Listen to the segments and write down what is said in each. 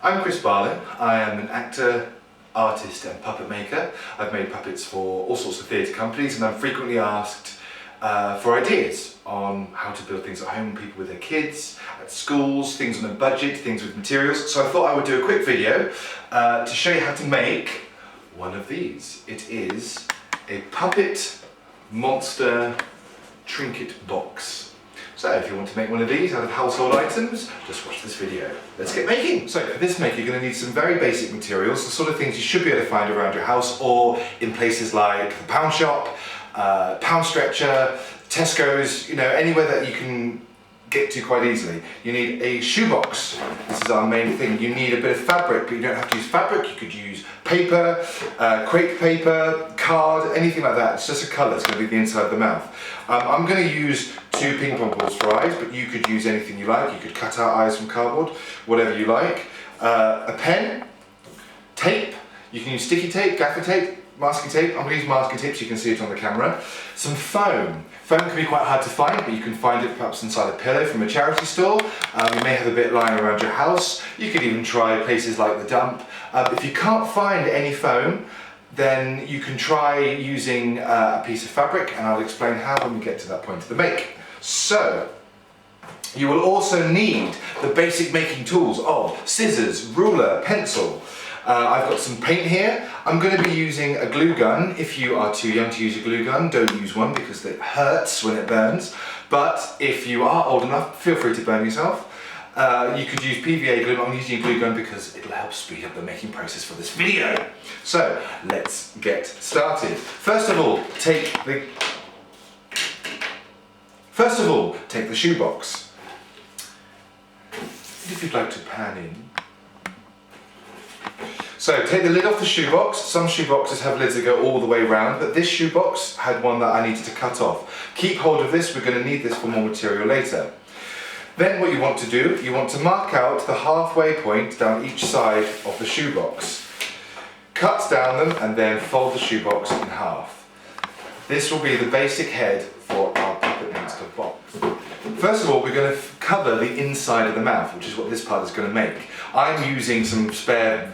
I'm Chris Barlow. I am an actor, artist and puppet maker. I've made puppets for all sorts of theatre companies, and I'm frequently asked for ideas on how to build things at home, people with their kids, at schools, things on a budget, things with materials. So I thought I would do a quick video to show you how to make one of these. It is a puppet monster trinket box. So if you want to make one of these out of household items, just watch this video. Let's get making. So for this make, you're going to need some very basic materials, the sort of things you should be able to find around your house or in places like the pound shop, pound stretcher, Tesco's, anywhere that you can get to quite easily. You need a shoebox. This is our main thing. You need a bit of fabric, but you don't have to use fabric. You could use paper, crepe paper, card, anything like that. It's just a colour. It's going to be the inside of the mouth. I'm going to use 2 ping pong balls for eyes, but you could use anything you like. You could cut out eyes from cardboard, whatever you like. A pen, tape. You can use sticky tape, gaffer tape, masking tape. I'm going to use masking tape so you can see it on the camera. Some foam. Foam can be quite hard to find, but you can find it perhaps inside a pillow from a charity store. You may have a bit lying around your house. You could even try places like the dump. If you can't find any foam, then you can try using a piece of fabric, and I'll explain how when we get to that point of the make. So, you will also need the basic making tools of scissors, ruler, pencil. I've got some paint here. I'm going to be using a glue gun. If you are too young to use a glue gun, don't use one because it hurts when it burns. But if you are old enough, feel free to burn yourself. You could use PVA glue. I'm using a glue gun because it'll help speed up the making process for this video. So let's get started. First of all, take the shoebox. If you'd like to pan in. So take the lid off the shoebox. Some shoeboxes have lids that go all the way around, but this shoebox had one that I needed to cut off. Keep hold of this, we're going to need this for more material later. Then what you want to do, you want to mark out the halfway point down each side of the shoebox. Cut down them and then fold the shoebox in half. This will be the basic head for our puppet monster box. First of all, we're going to cover the inside of the mouth, which is what this part is going to make. I'm using some spare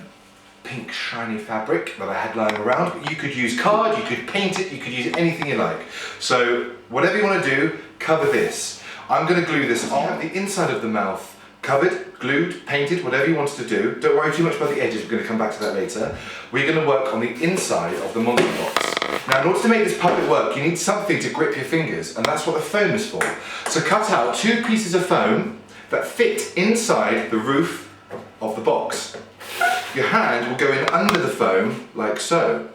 pink shiny fabric that I had lying around, but you could use card, you could paint it, you could use anything you like. So whatever you want to do, cover this. I'm going to glue this on the inside of the mouth, covered, glued, painted, whatever you want to do. Don't worry too much about the edges, we're going to come back to that later. We're going to work on the inside of the monster box. Now in order to make this puppet work, you need something to grip your fingers, and that's what the foam is for. So cut out 2 pieces of foam that fit inside the roof of the box. Your hand will go in under the foam, like so.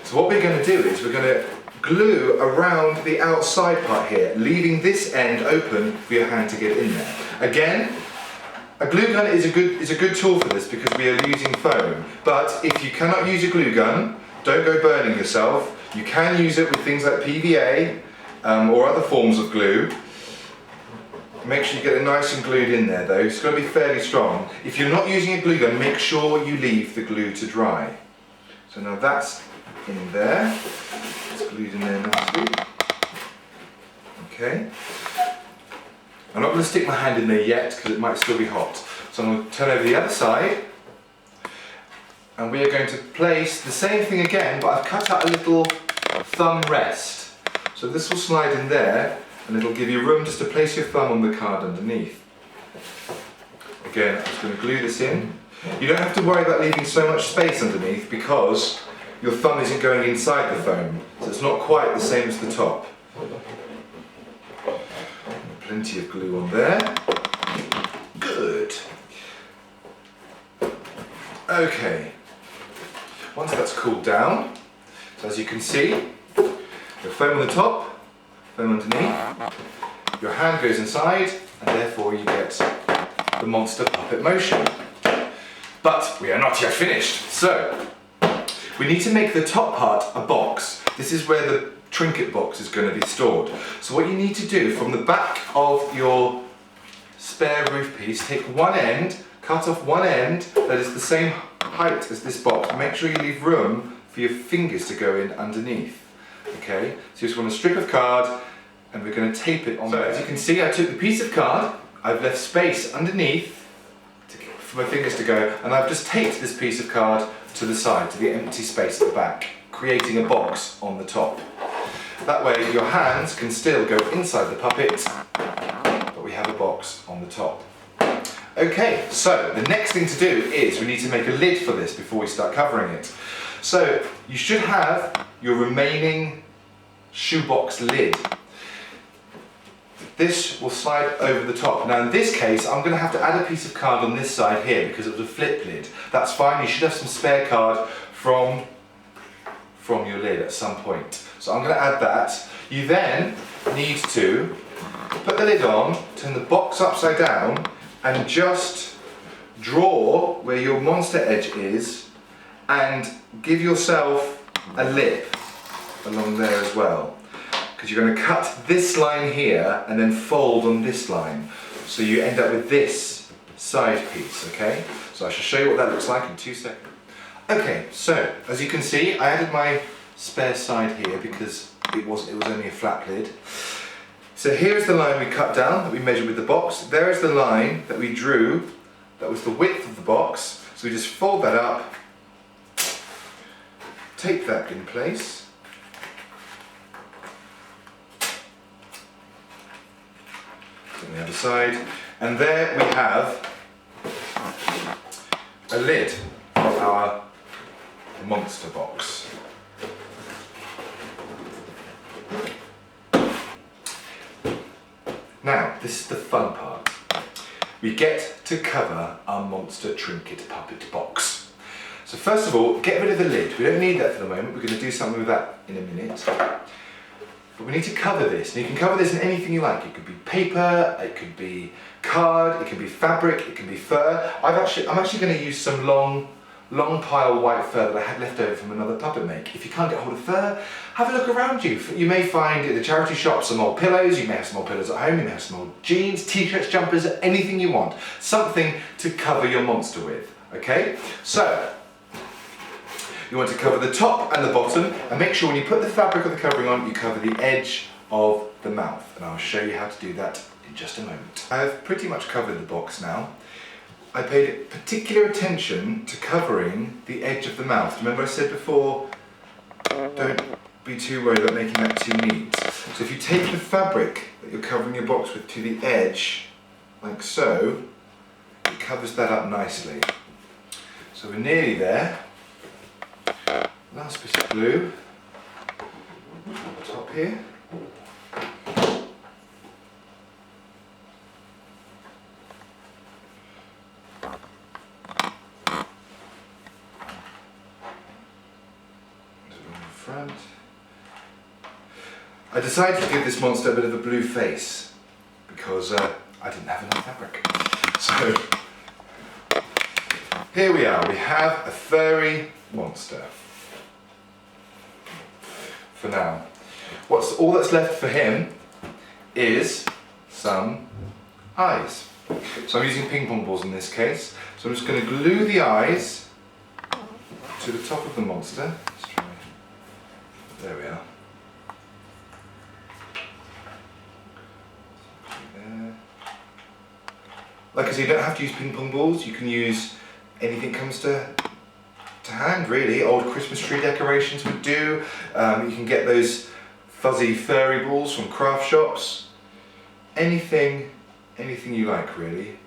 So what we're going to do is we're going to glue around the outside part here, leaving this end open for your hand to get in there. Again, a glue gun is a good tool for this because we are using foam. But if you cannot use a glue gun, don't go burning yourself. You can use it with things like PVA or other forms of glue. Make sure you get it nice and glued in there though. It's going to be fairly strong. If you're not using a glue gun, make sure you leave the glue to dry. So now that's in there. It's glued in there nicely. Okay. I'm not going to stick my hand in there yet because it might still be hot. So I'm going to turn over the other side. And we are going to place the same thing again, but I've cut out a little thumb rest. So this will slide in there, and it'll give you room just to place your thumb on the card underneath. Again, I'm just going to glue this in. You don't have to worry about leaving so much space underneath because your thumb isn't going inside the foam, so it's not quite the same as the top. Plenty of glue on there. Good. Okay. Once that's cooled down, so as you can see, the foam on the top, foam underneath, your hand goes inside, and therefore you get the monster puppet motion. But we are not yet finished. So, we need to make the top part a box. This is where the trinket box is going to be stored. So what you need to do, from the back of your spare roof piece, take one end, cut off one end that is the same height as this box. Make sure you leave room for your fingers to go in underneath. Okay, so you just want a strip of card, and we're going to tape it on there. As you can see, I took the piece of card, I've left space underneath to for my fingers to go, and I've just taped this piece of card to the side, to the empty space at the back, creating a box on the top. That way your hands can still go inside the puppet, but we have a box on the top. Okay, so the next thing to do is we need to make a lid for this before we start covering it. So you should have your remaining shoebox lid. This will slide over the top. Now in this case, I'm going to have to add a piece of card on this side here because it was a flip lid. That's fine, you should have some spare card from your lid at some point. So I'm going to add that. You then need to put the lid on, turn the box upside down, and just draw where your monster edge is and give yourself a lip along there as well. Because you're going to cut this line here and then fold on this line. So you end up with this side piece, okay? So I shall show you what that looks like in 2 seconds. Okay, so as you can see, I added my spare side here because it was only a flap lid. So here's the line we cut down that we measured with the box. There is the line that we drew, that was the width of the box. So we just fold that up, tape that in place. On the other side, and there we have a lid for our monster box. Now, this is the fun part. We get to cover our monster trinket puppet box. So first of all, get rid of the lid. We don't need that for the moment. We're going to do something with that in a minute. But we need to cover this. And you can cover this in anything you like. It could be paper, it could be card, it can be fabric, it can be fur. I'm actually going to use some long pile white fur that I had left over from another puppet make. If you can't get hold of fur, have a look around you. You may find at the charity shop some old pillows, you may have some old pillows at home, you may have some old jeans, t-shirts, jumpers, anything you want. Something to cover your monster with, okay? So, you want to cover the top and the bottom, and make sure when you put the fabric or the covering on, you cover the edge of the mouth. And I'll show you how to do that in just a moment. I've pretty much covered the box now. I paid particular attention to covering the edge of the mouth. Remember I said before, don't be too worried about making that too neat. So if you take the fabric that you're covering your box with to the edge, like so, it covers that up nicely. So we're nearly there. Last bit of glue on the top here. Front. I decided to give this monster a bit of a blue face because I didn't have enough fabric. So here we are, we have a furry monster for now. All that's left for him is some eyes. So I'm using ping pong balls in this case. So I'm just going to glue the eyes to the top of the monster. There we are. There. Like I said, you don't have to use ping pong balls. You can use anything that comes to hand, really. Old Christmas tree decorations would do. You can get those fuzzy furry balls from craft shops. Anything you like, really.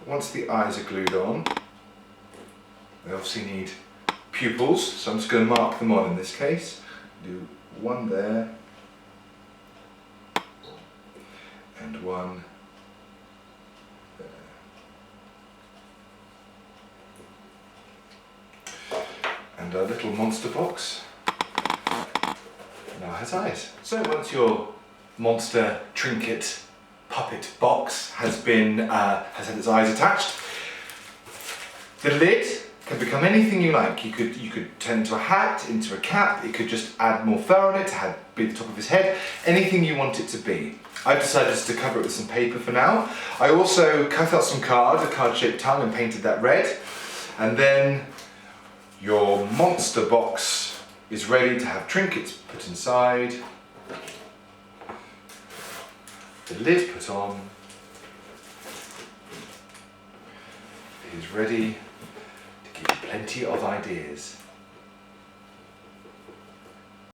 Once the eyes are glued on, they obviously need pupils, so I'm just going to mark them on in this case. Do one there and one there. And our little monster box now has eyes. So once your monster trinket puppet box has had its eyes attached, the lid can become anything you like. You could turn into a hat, into a cap, it could just add more fur on it to be the top of his head, anything you want it to be. I've decided just to cover it with some paper for now. I also cut out some card, a card-shaped tongue, and painted that red. And then your monster box is ready to have trinkets put inside, the lid put on, is ready to give you plenty of ideas.